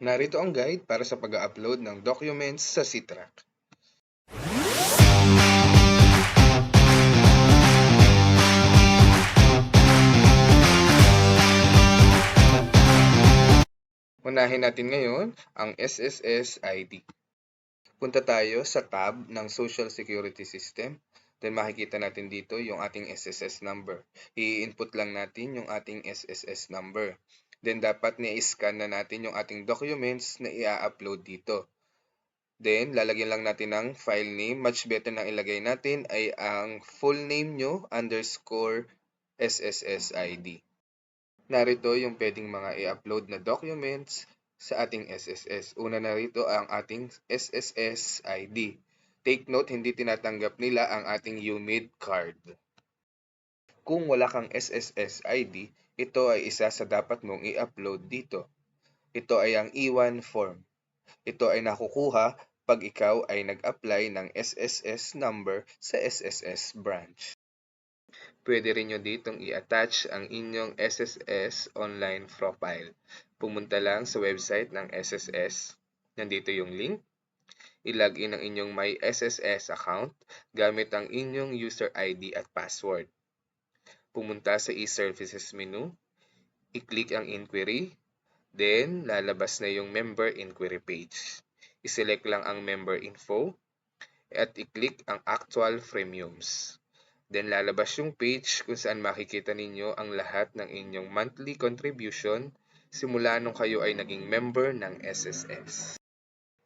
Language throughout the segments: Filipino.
Narito ang guide para sa pag-upload ng documents sa SeaTrack. Unahin natin ngayon ang SSS ID. Punta tayo sa tab ng Social Security System. Then makikita natin dito yung ating SSS number. I-input lang natin yung ating SSS number. Then dapat ni-scan na natin yung ating documents na i-upload dito. Then lalagyan lang natin ng file name. Much better na ilagay natin ay ang full name nyo _ SSS ID. Narito yung pwedeng mga i-upload na documents sa ating SSS. Una na rito ang ating SSS ID. Take note, hindi tinatanggap nila ang ating UMID card. Kung wala kang SSS ID, ito ay isa sa dapat mong i-upload dito. Ito ay ang E1 form. Ito ay nakukuha pag ikaw ay nag-apply ng SSS number sa SSS branch. Pwede rin nyo ditong i-attach ang inyong SSS online profile. Pumunta lang sa website ng SSS. Nandito yung link. I-login ang inyong My SSS account gamit ang inyong user ID at password. Pumunta sa e-services menu. I-click ang inquiry. Then, lalabas na yung member inquiry page. I-select lang ang member info at i-click ang actual premiums. Then lalabas yung page kung saan makikita ninyo ang lahat ng inyong monthly contribution simula nung kayo ay naging member ng SSS.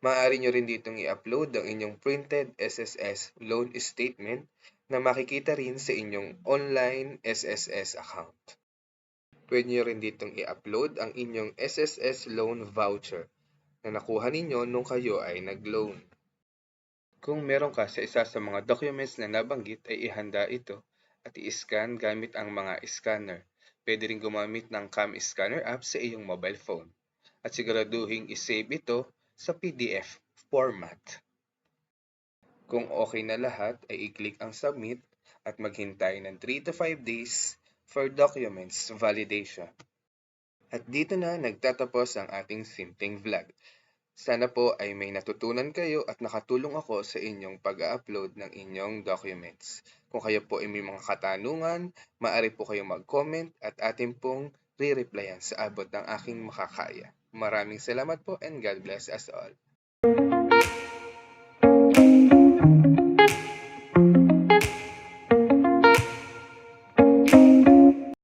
Maaari nyo rin ditong i-upload ang inyong printed SSS loan statement na makikita rin sa inyong online SSS account. Pwede nyo rin ditong i-upload ang inyong SSS loan voucher na nakuha ninyo nung kayo ay nag-loan. Kung meron ka sa isa sa mga documents na nabanggit ay ihanda ito at i-scan gamit ang mga scanner. Pwede rin gumamit ng Cam Scanner app sa iyong mobile phone. At siguraduhin i-save ito sa PDF format. Kung okay na lahat ay i-click ang submit at maghintay ng 3 to 5 days for documents validation. At dito na nagtatapos ang ating simpleng vlog. Sana po ay may natutunan kayo at nakatulong ako sa inyong pag-upload ng inyong documents. Kung kayo po ay may mga katanungan, maaari po kayong mag-comment at atin pong re-replyan sa abot ng aking makakaya. Maraming salamat po and God bless us all.